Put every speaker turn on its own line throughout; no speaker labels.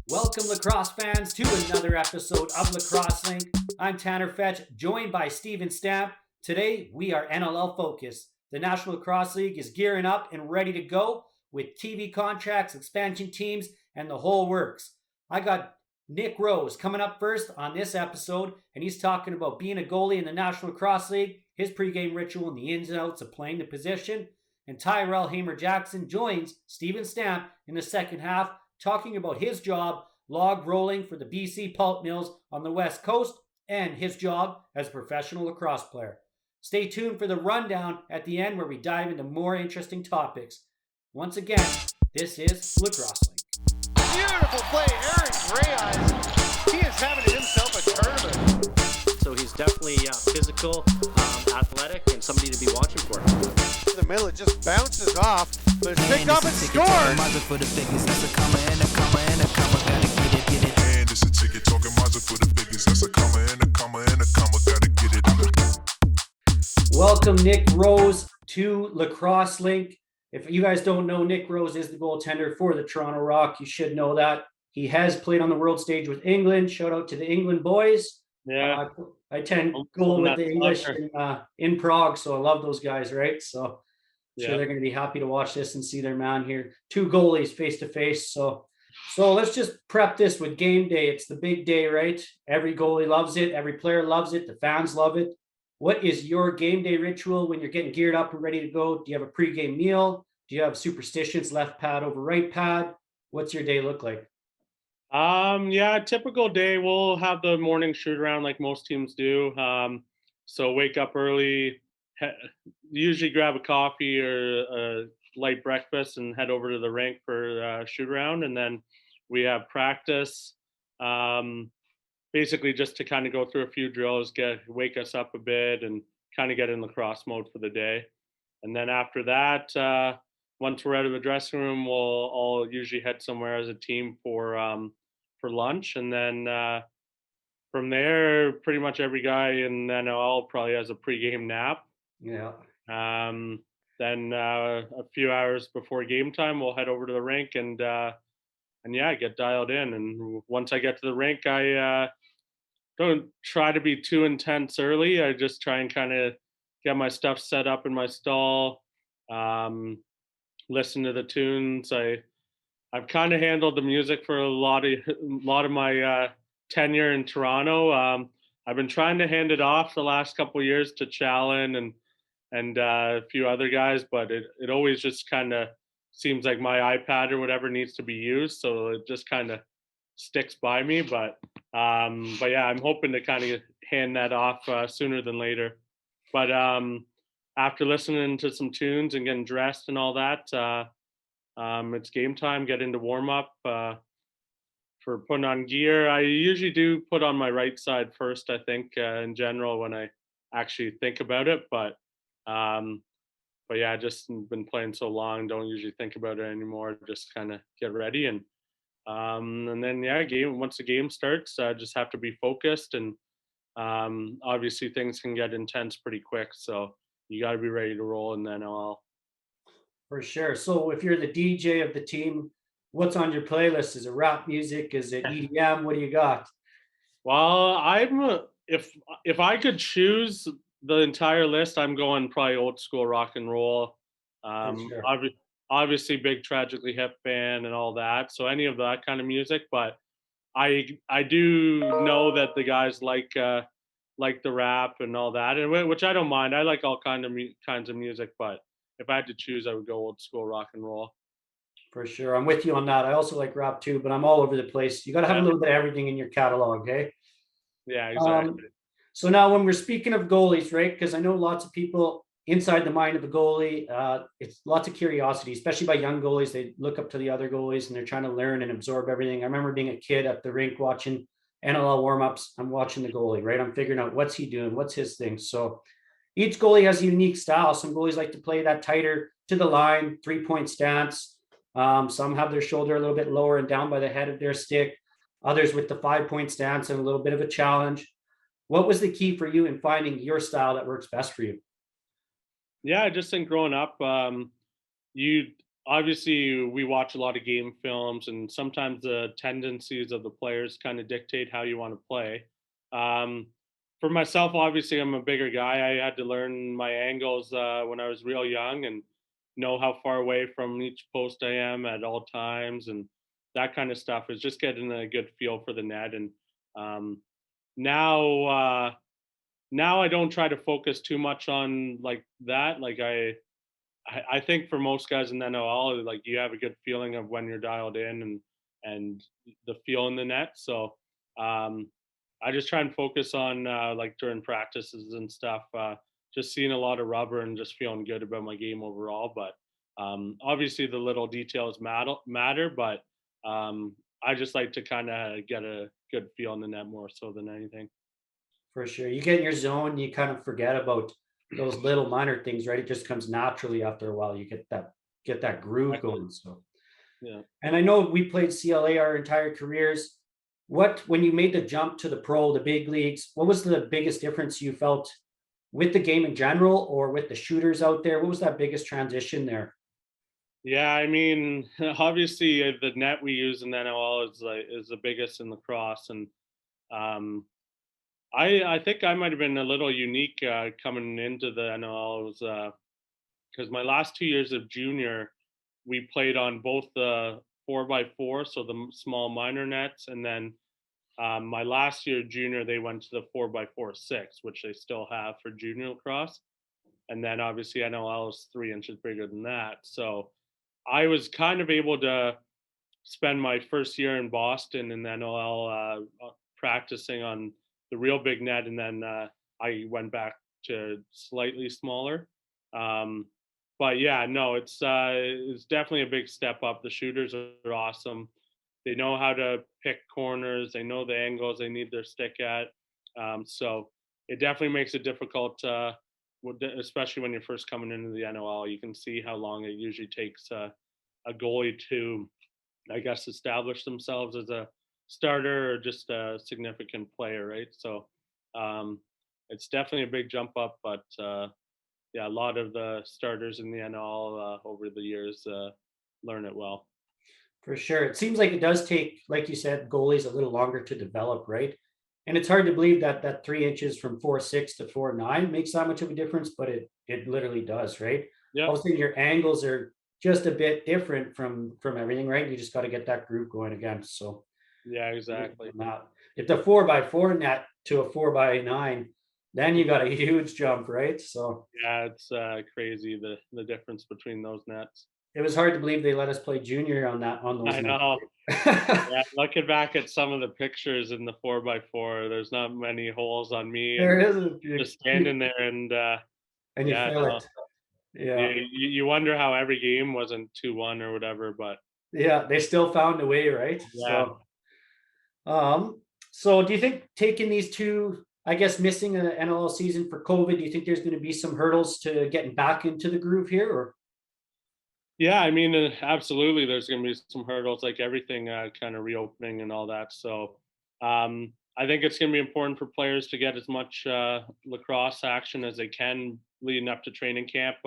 Welcome, lacrosse fans, to another episode of Lacrosse Link. I'm Tanner Fetch, joined by Steven Stamp. Today, we are NLL focused. The National Lacrosse League is gearing up and ready to go with TV contracts, expansion teams, and the whole works. I got Nick Rose coming up first on this episode, and he's talking about being a goalie in the National Lacrosse League, his pregame ritual, and the ins and outs of playing the position. And Tyrell Hamer-Jackson joins Steven Stamp in the second half, talking about his job log rolling for the BC pulp mills on the West Coast and his job as a professional lacrosse player. Stay tuned for the rundown at the end where we dive into more interesting topics. Once again, this is Lacrosse Link.
Beautiful play, Aaron Gray Eyes. He is having himself a tournament.
So he's definitely physical, athletic, and somebody to be watching for.
In the middle, it just bounces off, but it's picked up and scored.
For the biggest, that's a comma and a comma and a comma, gotta get it.
And it's a ticket talking Mazda for the biggest. That's a comma and a comma and a comma, gotta get it.
Welcome, Nick Rose, to Lacrosse Link. If you guys don't know, Nick Rose is the goaltender for the Toronto Rock. You should know that. He has played on the world stage with England. Shout out to the England boys.
Yeah.
I tend to go with the English in Prague, so I love those guys, right? So sure they're going to be happy to watch this and see their man here. Two goalies face to face. So let's just prep this with game day. It's the big day, right? Every goalie loves it. Every player loves it. The fans love it. What is your game day ritual when you're getting geared up and ready to go? Do you have a pregame meal? Do you have superstitions, left pad over right pad? What's your day look like?
Typical day. We'll have the morning shoot around like most teams do. So wake up early, usually grab a coffee or a light breakfast and head over to the rink for shoot around. And then we have practice, basically just to kind of go through a few drills, wake us up a bit and kind of get in lacrosse mode for the day. And then after that, once we're out of the dressing room, we'll all usually head somewhere as a team for lunch, and then from there, pretty much every guy in NLL probably has a pregame nap.
Yeah.
Then a few hours before game time, we'll head over to the rink and get dialed in. And once I get to the rink, I don't try to be too intense early. I just try and kind of get my stuff set up in my stall. Listen to the tunes. I've kind of handled the music for a lot of my tenure in Toronto. I've been trying to hand it off the last couple of years to Challen and a few other guys, but it always just kind of seems like my iPad or whatever needs to be used, so it just kind of sticks by me. But yeah, I'm hoping to kind of hand that off sooner than later. But after listening to some tunes and getting dressed and all that, it's game time, get into warm up. For putting on gear, I usually do put on my right side first, I think, in general, when I actually think about it. But yeah, I just been playing so long, don't usually think about it anymore. Just kind of get ready. And then, once the game starts, I just have to be focused. And obviously things can get intense pretty quick. So you got to be ready to roll in the NLL.
For sure. So if you're the DJ of the team, what's on your playlist? Is it rap music? Is it EDM? What do you got?
Well, if I could choose the entire list, I'm going probably old school rock and roll.
Sure.
Obviously big Tragically Hip fan and all that. So any of that kind of music, but I do know that the guys like the rap and all that, and which I don't mind. I like all kinds of music, but if I had to choose, I would go old school rock and roll.
For sure. I'm with you on that. I also like rap too, but I'm all over the place. You got to have a little bit of everything in your catalog, okay?
Yeah, exactly.
So now when we're speaking of goalies, right? Because I know lots of people inside the mind of a goalie, it's lots of curiosity, especially by young goalies. They look up to the other goalies and they're trying to learn and absorb everything. I remember being a kid at the rink watching NLL warm-ups. I'm watching the goalie, right? I'm figuring out what's he doing, what's his thing. So each goalie has a unique style. Some goalies like to play that tighter to the line, 3-point stance. Some have their shoulder a little bit lower and down by the head of their stick. Others with the 5-point stance and a little bit of a challenge. What was the key for you in finding your style that works best for you?
Yeah, I just think growing up, obviously we watch a lot of game films, and sometimes the tendencies of the players kind of dictate how you want to play. Um, for myself, obviously, I'm a bigger guy. I had to learn my angles when I was real young and know how far away from each post I am at all times, and that kind of stuff is just getting a good feel for the net. And um, now, now I don't try to focus too much on like that. Like I think for most guys in the NLL, like you have a good feeling of when you're dialed in and the feel in the net. So um, I just try and focus on like during practices and stuff, just seeing a lot of rubber and just feeling good about my game overall. But obviously the little details matter, but I just like to kind of get a good feel in the net more so than anything.
For sure. You get in your zone, you kind of forget about those little minor things, right? It just comes naturally after a while. You get that groove
Exactly.
going. So,
Yeah.
and I know we played CLA our entire careers. When you made the jump to the pro, the big leagues, what was the biggest difference you felt with the game in general or with the shooters out there? What was that biggest transition there?
Yeah, I mean, obviously the net we use in the NLL is the biggest in lacrosse, and um, I think I might have been a little unique coming into the NLL. It was because my last 2 years of junior, we played on both the 4x4, so the small minor nets, and then my last year junior, they went to the 4x4 6, which they still have for junior lacrosse, and then obviously NLL is 3 inches bigger than that. So I was kind of able to spend my first year in Boston in the NLL practicing on the real big net, and then I went back to slightly smaller. Um, but yeah, no, it's definitely a big step up. The shooters are awesome. They know how to pick corners. They know the angles they need their stick at. So it definitely makes it difficult, especially when you're first coming into the NLL. You can see how long it usually takes a goalie to, I guess, establish themselves as a starter or just a significant player, right? So um, it's definitely a big jump up, but yeah, a lot of the starters in the NL over the years learn it well.
For sure. It seems like it does take, like you said, goalies a little longer to develop, right? And it's hard to believe that that 3 inches from 4'6" to 4'9" makes that much of a difference, but it literally does, right?
Yep.
All of a sudden your angles are just a bit different from everything, right? You just got to get that group going again. So
Yeah, exactly.
if the 4x4 net to a 4x9, then you got a huge jump, right? So
Yeah, it's crazy the difference between those nets.
it was hard to believe they let us play junior on those
I
nets.
know. Yeah, looking back at some of the pictures in the 4x4, there's not many holes on me, and
There isn't,
just standing there, and
and you
yeah,
feel
no,
it. Yeah.
you wonder how every game wasn't 2-1 or whatever, but
Yeah, they still found a way, right?
yeah.
Um, so do you think taking these two, I guess missing an NLL season for COVID, do you think there's going to be some hurdles to getting back into the groove here? Or
Yeah, I mean, absolutely. There's going to be some hurdles, like everything, kind of reopening and all that. So, I think it's going to be important for players to get as much lacrosse action as they can leading up to training camp.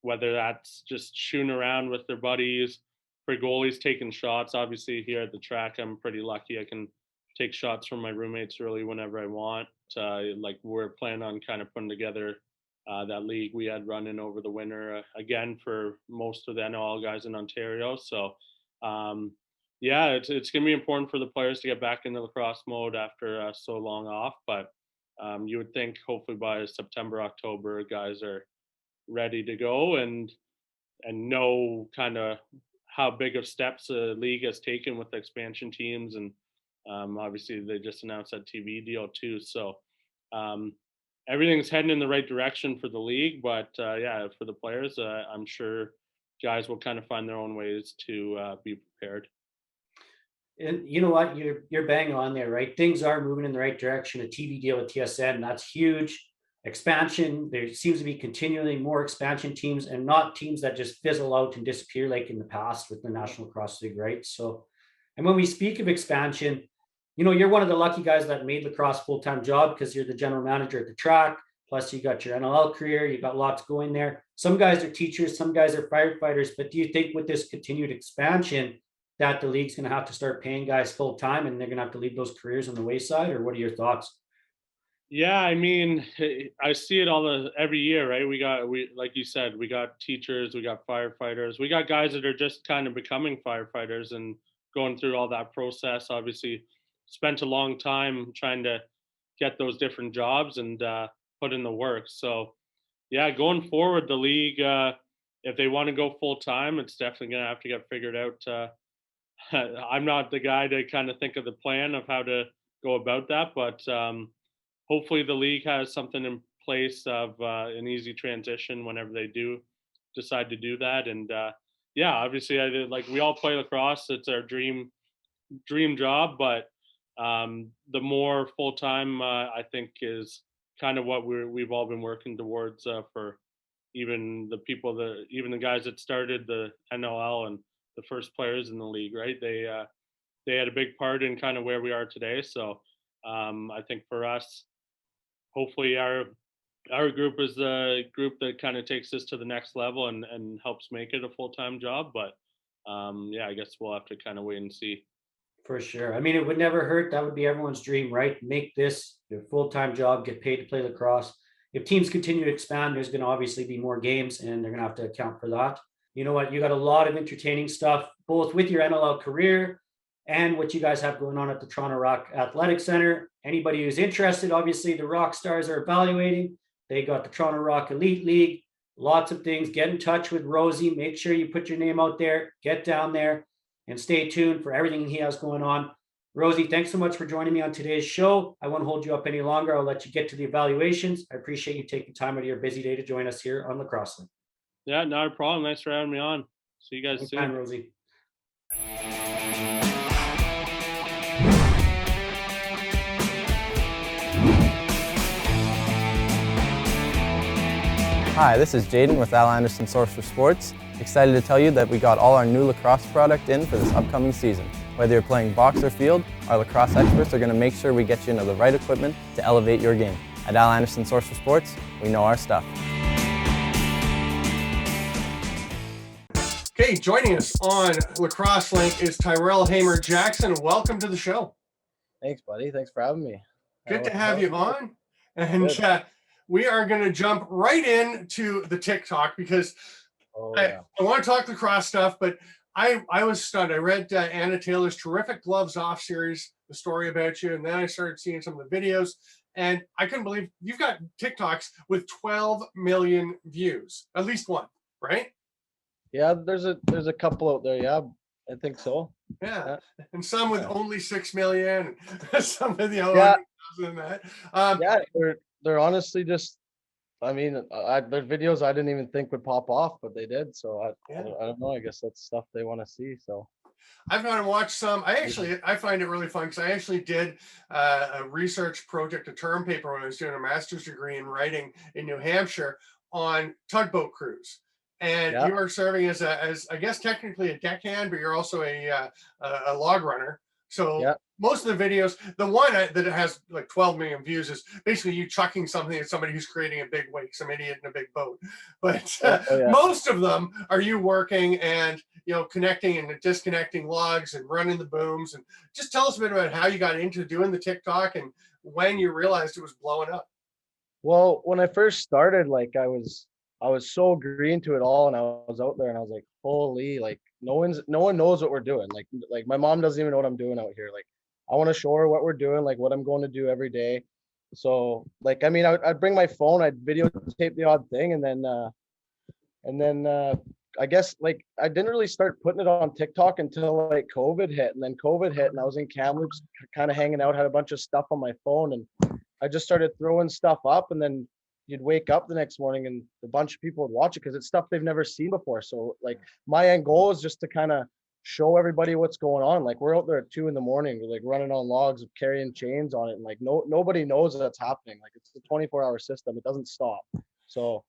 Whether that's just shooting around with their buddies, for goalies taking shots. Obviously, here at the track, I'm pretty lucky. I can take shots from my roommates really whenever I want. Like we're planning on kind of putting together that league we had running over the winter again for most of the NLL guys in Ontario. So, yeah, it's going to be important for the players to get back into lacrosse mode after so long off. But you would think hopefully by September, October, guys are ready to go and know kind of how big of steps the league has taken with the expansion teams, and obviously they just announced that TV deal too. So um, everything's heading in the right direction for the league, but yeah, for the players, I'm sure guys will kind of find their own ways to be prepared.
and you know what, you're bang on there, right? Things are moving in the right direction. A TV deal with TSN, that's huge. Expansion, there seems to be continually more expansion teams and not teams that just fizzle out and disappear like in the past with the National Lacrosse League, right? So, and when we speak of expansion, you know, you're one of the lucky guys that made lacrosse full-time job because you're the general manager at the track. Plus, you got your NLL career. You got lots going there. Some guys are teachers, some guys are firefighters. But do you think with this continued expansion that the league's going to have to start paying guys full time and they're going to have to leave those careers on the wayside? Or what are your thoughts?
Yeah, I mean, I see it every year, right? We like you said, we got teachers, we got firefighters, we got guys that are just kind of becoming firefighters and going through all that process. Obviously, spent a long time trying to get those different jobs and put in the work. So, yeah, going forward, the league, if they want to go full time, it's definitely going to have to get figured out. I'm not the guy to kind of think of the plan of how to go about that, but hopefully the league has something in place of an easy transition whenever they do decide to do that. And yeah, obviously, like we all play lacrosse. It's our dream job, but the more full time, I think, is kind of what we've all been working towards for even even the guys that started the NLL and the first players in the league, right? They had a big part in kind of where we are today. So I think for us, hopefully our group is the group that kind of takes this to the next level and helps make it a full-time job. But yeah, I guess we'll have to kind of wait and see.
For sure. I mean, it would never hurt. That would be everyone's dream, right? Make this your full-time job, get paid to play lacrosse. If teams continue to expand, there's going to obviously be more games and they're going to have to account for that. You know what? You got a lot of entertaining stuff, both with your NLL career and what you guys have going on at the Toronto Rock Athletic Center. Anybody who's interested, obviously the Rock Stars are evaluating. They got the Toronto Rock Elite League, lots of things. Get in touch with Rosie. Make sure you put your name out there. Get down there and stay tuned for everything he has going on. Rosie, thanks so much for joining me on today's show. I won't hold you up any longer. I'll let you get to the evaluations. I appreciate you taking time out of your busy day to join us here on Lacrosse Link.
Yeah, not a problem. Thanks for having me on. See you guys soon.
Rosie.
Hi, this is Jaden with Al Anderson Source for Sports. Excited to tell you that we got all our new lacrosse product in for this upcoming season. Whether you're playing box or field, our lacrosse experts are going to make sure we get you into the right equipment to elevate your game. At Al Anderson Source for Sports, we know our stuff.
Okay, joining us on Lacrosse Link is Tyrell Hamer-Jackson. Welcome to the show.
Thanks, buddy. Thanks for having me.
Good to have you on. And we are going to jump right into the TikTok because I want to talk lacrosse stuff, but I was stunned. I read Anna Taylor's terrific Gloves Off series, the story about you, and then I started seeing some of the videos, and I couldn't believe you've got TikToks with 12 million views, at least one, right?
Yeah, there's a couple out there. Yeah, I think so.
Yeah. And some with only 6 million, some with that.
They're honestly just. I mean, there's videos I didn't even think would pop off, but they did. So I don't know. I guess that's stuff they want to see. So
I've gone and watched some. I find it really fun because I actually did a research project, a term paper when I was doing a master's degree in writing in New Hampshire on tugboat crews. And you are serving as I guess technically a deckhand, but you're also a log runner. So most of the videos, the one that has like 12 million views is basically you chucking something at somebody who's creating a big wake, some idiot in a big boat. But most of them are you working and connecting and disconnecting logs and running the booms. And just tell us a bit about how you got into doing the TikTok and when you realized it was blowing up.
Well, when I first started, like I was so green to it all, and I was out there and I was like, holy, like no one knows what we're doing. Like my mom doesn't even know what I'm doing out here. Like I want to show her what we're doing, like what I'm going to do every day. So like, I mean, I'd bring my phone, I'd videotape the odd thing. And then I guess like I didn't really start putting it on TikTok until like COVID hit, and then COVID hit and I was in Kamloops kind of hanging out, had a bunch of stuff on my phone, and I just started throwing stuff up, and then you'd wake up the next morning and a bunch of people would watch it because it's stuff they've never seen before. So like my end goal is just to kind of show everybody what's going on. Like we're out there at 2 a.m, we're like running on logs, carrying chains on it, and like nobody knows that's happening. Like it's a 24-hour system, it doesn't stop. So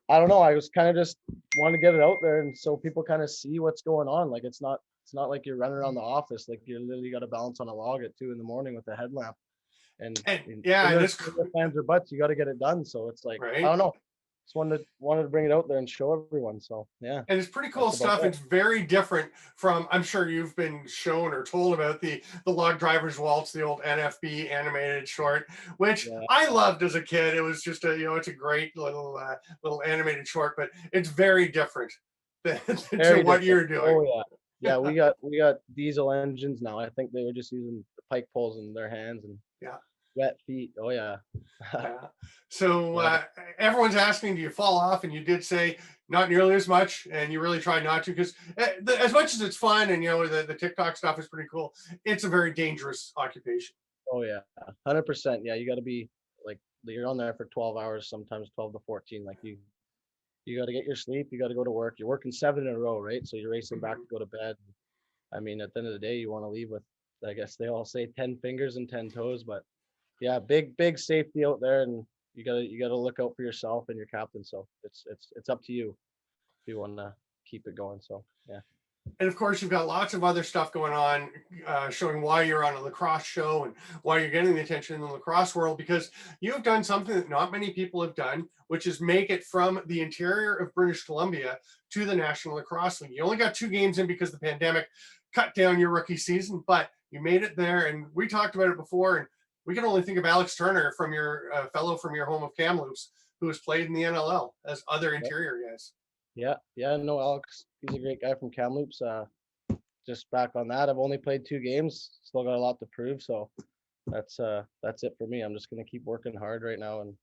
I don't know, I was kind of just wanting to get it out there, and so people kind of see what's going on. Like it's not like you're running around the office, like you literally got to balance on a log at 2 a.m. with a headlamp.
And yeah, and it's
fans or butts, you got to get it done. So it's like,
right.
I don't know. Just wanted to bring it out there and show everyone. So yeah.
And it's pretty cool stuff. It's very different from, I'm sure you've been shown or told about the Log Driver's Waltz, the old NFB animated short, which I loved as a kid. It was just it's a great little animated short, but it's very different than what you're doing.
Oh yeah. Yeah, we got diesel engines now. I think they were just using the pike poles in their hands and wet feet. Oh yeah.
So everyone's asking, do you fall off? And you did say not nearly as much, and you really tried not to, because as much as it's fun and the TikTok stuff is pretty cool, it's a very dangerous occupation.
Oh yeah, 100%. Yeah, you got to be like, you're on there for 12 hours, sometimes 12 to 14. Like you got to get your sleep. You got to go to work. You're working 7 in a row, right? So you're racing back to go to bed. I mean, at the end of the day, you want to leave with, I guess they all say 10 fingers and 10 toes, but yeah, big safety out there, and you gotta look out for yourself and your captain. So it's up to you if you want to keep it going. So yeah.
And of course, you've got lots of other stuff going on, showing why you're on a lacrosse show and why you're getting the attention in the lacrosse world, because you've done something that not many people have done, which is make it from the interior of British Columbia to the National Lacrosse League. You only got 2 games in because the pandemic cut down your rookie season, but you made it there. And we talked about it before, and we can only think of Alex Turner from your fellow from your home of Kamloops, who has played in the NLL as other interior guys.
Yeah, no, Alex, he's a great guy from Kamloops. Just back on that, I've only played 2 games, still got a lot to prove. So that's it for me. I'm just gonna keep working hard right now, and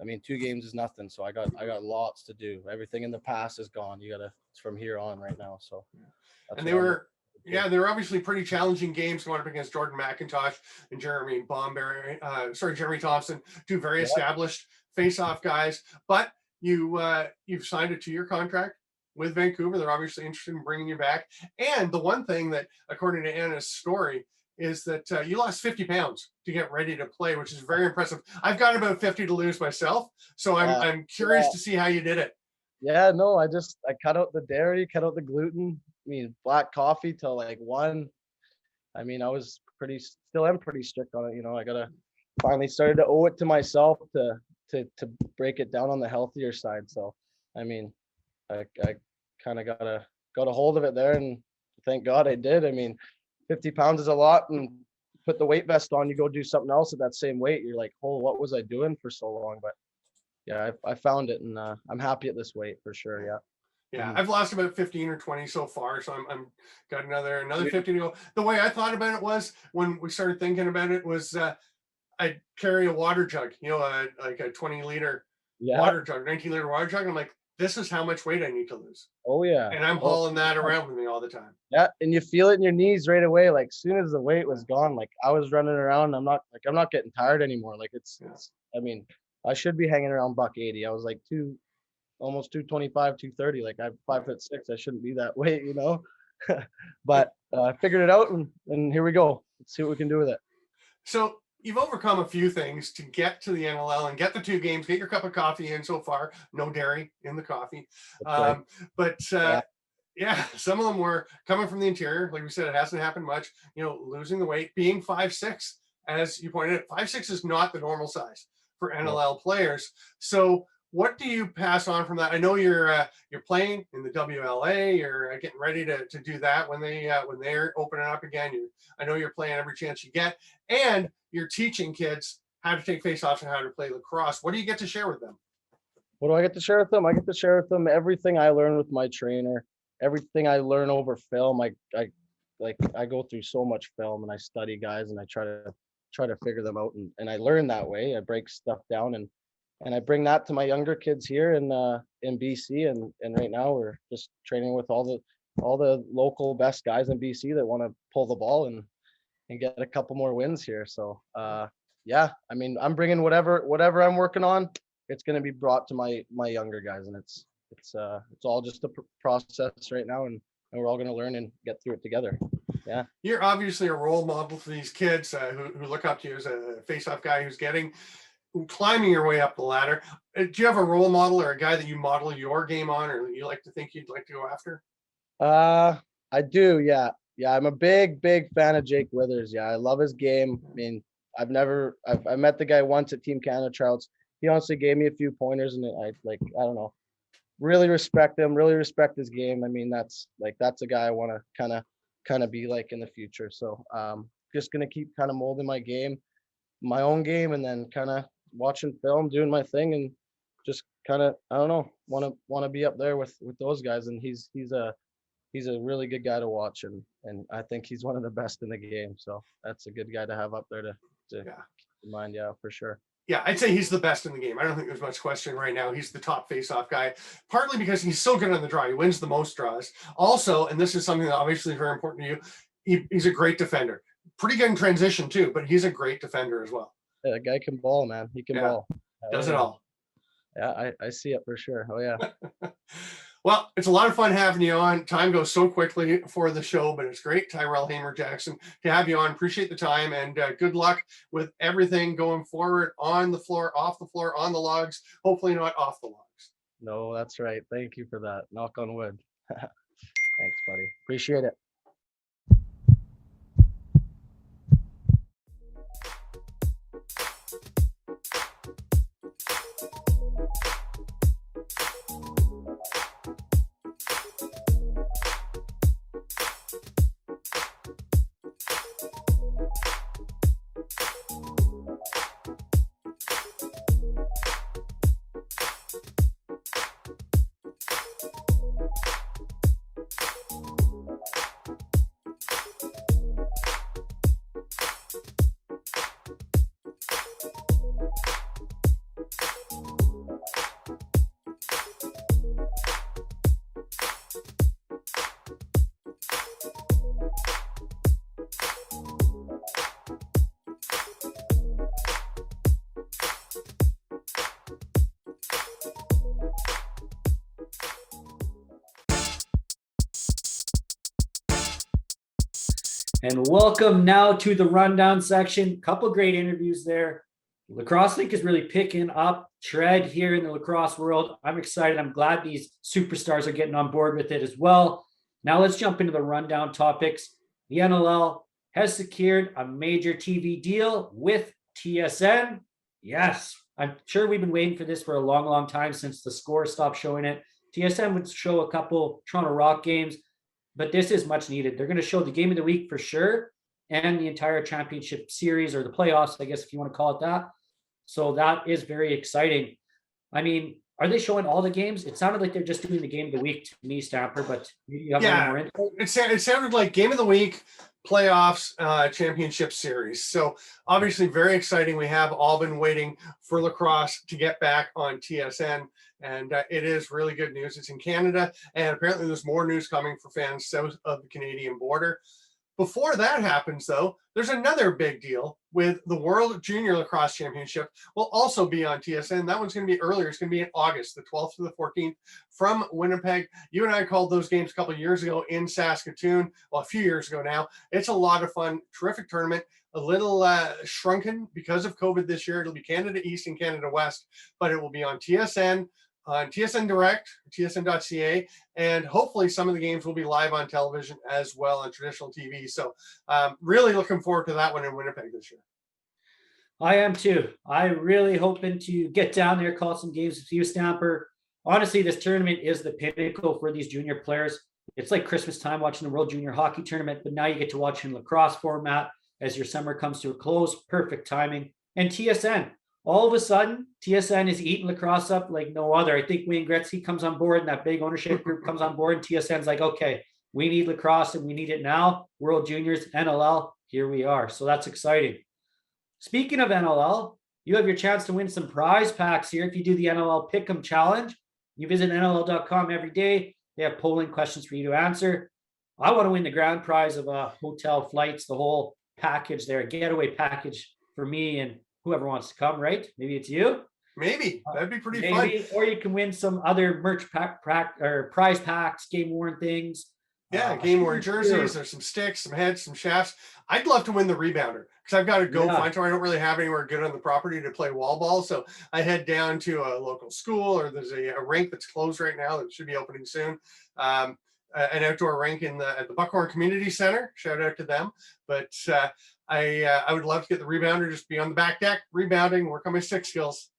I mean, 2 games is nothing. So I got lots to do. Everything in the past is gone. It's from here on right now. So
and they were obviously pretty challenging games going up against Jordan McIntosh and Jeremy Thompson, 2 very established face-off guys. But you've signed a 2-year contract with Vancouver. They're obviously interested in bringing you back. And the one thing that, according to Anna's story, is that you lost 50 pounds to get ready to play, which is very impressive. I've got about 50 to lose myself, so I'm curious to see how you did it.
Yeah, no, I cut out the dairy, cut out the gluten. I mean, black coffee till like 1. I mean, I was still am pretty strict on it. I gotta finally started to owe it to myself to break it down on the healthier side. So, I mean, I kind of got a hold of it there, and thank God I did. I mean, 50 pounds is a lot, and put the weight vest on, you go do something else at that same weight. You're like, oh, what was I doing for so long? But yeah, I found it, and I'm happy at this weight for sure. Yeah.
Yeah, I've lost about 15 or 20 so far, so I'm got another 50 to go. The way I thought about it was, when we started thinking about it, was I'd carry a water jug, like a 20-liter water jug, 19-liter water jug. And I'm like, this is how much weight I need to lose.
Oh yeah.
And I'm hauling that around with me all the time.
Yeah, and you feel it in your knees right away. Like, as soon as the weight was gone, like I was running around. I'm not getting tired anymore. Like it's I mean, I should be hanging around $180. I was like almost 225, 230. Like, I'm 5'6". I shouldn't be that weight, but I figured it out, and here we go. Let's see what we can do with it.
So you've overcome a few things to get to the NLL and get the 2 games, get your cup of coffee in so far. No dairy in the coffee.
Right.
But some of them were coming from the interior. Like we said, it hasn't happened much, losing the weight, being 5'6", as you pointed out. 5'6" is not the normal size for NLL players. So what do you pass on from that? I know you're playing in the WLA. You're getting ready to do that when they're opening up again. I know you're playing every chance you get, and you're teaching kids how to take face-offs and how to play lacrosse. What do you get to share with them?
What do I get to share with them? I get to share with them everything I learned with my trainer, everything I learn over film. I go through so much film, and I study guys, and I try to figure them out, and I learn that way. I break stuff down, and I bring that to my younger kids here in BC, and right now we're just training with all the local best guys in BC that want to pull the ball and get a couple more wins here. So yeah, I mean, I'm bringing whatever I'm working on. It's going to be brought to my younger guys, and it's all just a process right now, and we're all going to learn and get through it together. Yeah,
you're obviously a role model for these kids who look up to you as a face-off guy who's climbing your way up the ladder. Do you have a role model or a guy that you model your game on, or you like to think you'd like to go after?
I do. Yeah. I'm a big fan of Jake Withers. Yeah, I love his game. I mean, I met the guy once at Team Canada tryouts. He honestly gave me a few pointers, and I don't know, really respect him, really respect his game. I mean, that's a guy I want to kind of be like in the future. So just gonna keep kind of molding my game, my own game, and then kind of watching film, doing my thing, and just kind of, I don't know, want to be up there with those guys. And he's a really good guy to watch, and I think he's one of the best in the game. So that's a good guy to have up there to keep in mind. Yeah, for sure.
Yeah, I'd say he's the best in the game. I don't think there's much question right now. He's the top face-off guy, partly because he's so good on the draw. He wins the most draws. Also, and this is something that obviously is very important to you, he's a great defender. Pretty good in transition too, but he's a great defender as well.
Yeah, that guy can ball, man. He can ball.
Does it all.
Yeah, I see it for sure. Oh yeah.
Well, it's a lot of fun having you on. Time goes so quickly for the show, but it's great, Tyrell Hamer-Jackson, to have you on. Appreciate the time, and good luck with everything going forward, on the floor, off the floor, on the logs, hopefully not off the logs.
No, that's right. Thank you for that. Knock on wood. Thanks, buddy. Appreciate it.
And welcome now to the rundown section. Couple great interviews there. Lacrosse Link is really picking up tread here in the lacrosse world. I'm excited. I'm glad these superstars are getting on board with it as well. Now let's jump into the rundown topics. The NLL has secured a major TV deal with TSN. Yes, I'm sure we've been waiting for this for a long, long time since the Score stopped showing it. TSN would show a couple Toronto Rock games, but this is much needed. They're going to show the game of the week for sure, and the entire championship series, or the playoffs, I guess, if you want to call it that. So that is very exciting. I mean, are they showing all the games? It sounded like they're just doing the game of the week to me, Stamper, but maybe you have more info.
It sounded like game of the week, playoffs, championship series. So obviously very exciting. We have all been waiting for lacrosse to get back on TSN, and it is really good news. It's in Canada, and apparently there's more news coming for fans south of the Canadian border. Before that happens, though, there's another big deal with the World Junior Lacrosse Championship will also be on TSN. That one's going to be earlier. It's going to be in August, the 12th to the 14th from Winnipeg. You and I called those games a couple of years ago in Saskatoon. Well, a few years ago now. It's a lot of fun. Terrific tournament. A little shrunken because of COVID this year. It'll be Canada East and Canada West, but it will be on TSN. On TSN Direct, tsn.ca, and hopefully some of the games will be live on television as well on traditional TV. So really looking forward to that one in Winnipeg this year.
I am too. I'm really hoping to get down there, call some games with you, Stamper. Honestly, this tournament is the pinnacle for these junior players. It's like Christmas time watching the World Junior Hockey Tournament, but now you get to watch in lacrosse format as your summer comes to a close. Perfect timing. And TSN. All of a sudden, TSN is eating lacrosse up like no other. I think Wayne Gretzky comes on board and that big ownership group comes on board, and TSN's like, okay, we need lacrosse and we need it now. World Juniors, NLL, here we are. So that's exciting. Speaking of NLL, you have your chance to win some prize packs here if you do the NLL Pick Em challenge. You visit NLL.com every day. They have polling questions for you to answer. I want to win the grand prize of hotel, flights, the whole package there, a getaway package for me and whoever wants to come, right? Maybe it's you.
Maybe that'd be pretty fun.
Or you can win some other merch pack or prize packs, game worn things.
Yeah, game worn jerseys. There's some sticks, some heads, some shafts. I'd love to win the rebounder because I've got to go find somewhere. I don't really have anywhere good on the property to play wall ball, so I head down to a local school, or there's a rink that's closed right now that should be opening soon. an outdoor rink at the Buckhorn Community Center. Shout out to them. But I would love to get the rebounder, just be on the back deck, rebounding, work on my stick skills.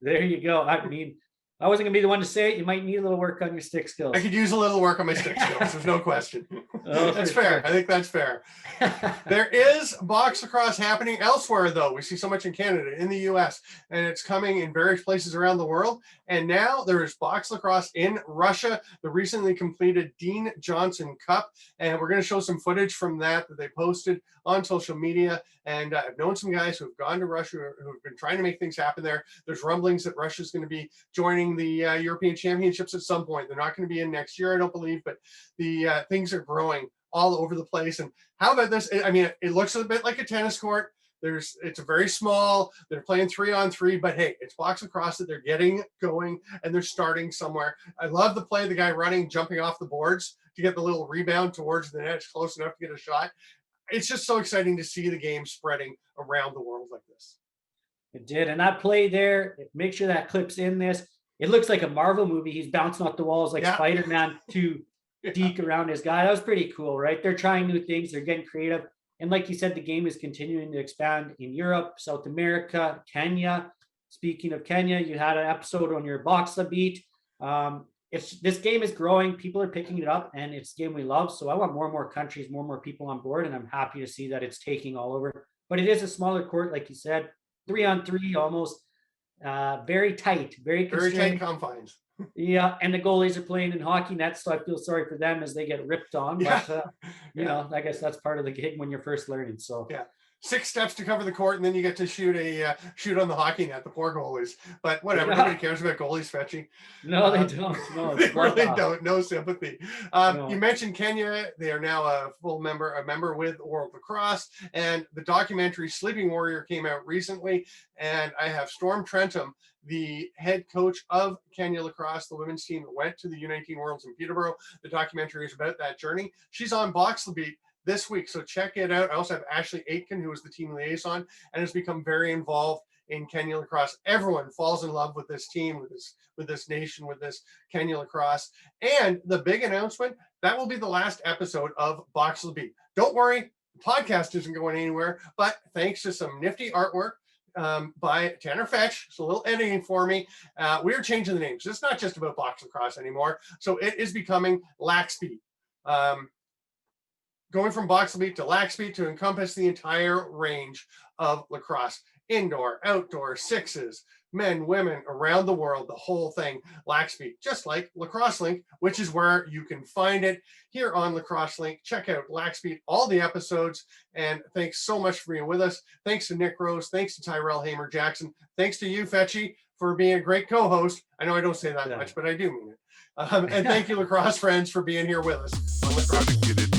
There you go. I mean, I wasn't gonna be the one to say it. You might need a little work on your stick skills.
I could use a little work on my stick skills. There's no question. That's
for
fair.
sure.
I think that's fair. There is box lacrosse happening elsewhere, though. We see so much in Canada, in the US, and it's coming in various places around the world. And now there is box lacrosse in Russia, the recently completed Dean Johnson Cup. And we're going to show some footage from that they posted on social media. And I've known some guys who have gone to Russia who have been trying to make things happen there. There's rumblings that Russia's going to be joining the European Championships at some point. They're not going to be in next year, I don't believe, but the things are growing all over the place. And how about this? I mean, it looks a bit like a tennis court. It's a very small, they're playing 3-on-3, but hey, it's box lacrosse that they're getting going and they're starting somewhere. I love the play, the guy running, jumping off the boards to get the little rebound towards the net, close enough to get a shot. It's just so exciting to see the game spreading around the world like this.
It did. And that play there, make sure that clips in this. It looks like a Marvel movie. He's bouncing off the walls like Spider-Man to deke around his guy. That was pretty cool, right? They're trying new things. They're getting creative. And like you said, the game is continuing to expand in Europe, South America, Kenya. Speaking of Kenya, you had an episode on your Boxla beat. This game is growing. People are picking it up, and it's a game we love. So I want more and more countries, more and more people on board, and I'm happy to see that it's taking all over. But it is a smaller court, like you said, 3-on-3 almost. Very tight, very
tight confines.
Yeah, and the goalies are playing in hockey nets, so I feel sorry for them as they get ripped on. But you know, I guess that's part of the gig when you're first learning. So
6 steps to cover the court, and then you get to shoot on the hockey net. The poor goalies, but whatever. Nobody cares about goalies, Fetchy.
No, they don't. No,
they really don't. No sympathy.
No.
You mentioned Kenya. They are now a member with World Lacrosse, and the documentary Sleeping Warrior came out recently. And I have Storm Trentham, the head coach of Kenya Lacrosse, the women's team that went to the U19 Worlds in Peterborough. The documentary is about that journey. She's on Boxla Beat this week, so check it out. I also have Ashley Aitken, who is the team liaison and has become very involved in Kenya Lacrosse. Everyone falls in love with this team, with this nation, with this Kenya Lacrosse. And the big announcement, that will be the last episode of Boxla Beat. Don't worry, the podcast isn't going anywhere, but thanks to some nifty artwork by Tanner Fetch, so a little editing for me, we're changing the names. It's not just about box lacrosse anymore, so it is becoming Lax Beat. Going from Boxla Beat to Lax Beat to encompass the entire range of lacrosse, indoor, outdoor, sixes, men, women, around the world, the whole thing, Lax Beat, just like Lacrosse Link, which is where you can find it here on Lacrosse Link. Check out Lax Beat, all the episodes, and thanks so much for being with us. Thanks to Nick Rose, thanks to Tyrell Hamer-Jackson, thanks to you, Fetchy, for being a great co-host. I know I don't say that much, but I do mean it. And thank you, lacrosse friends, for being here with us on Lacrosse.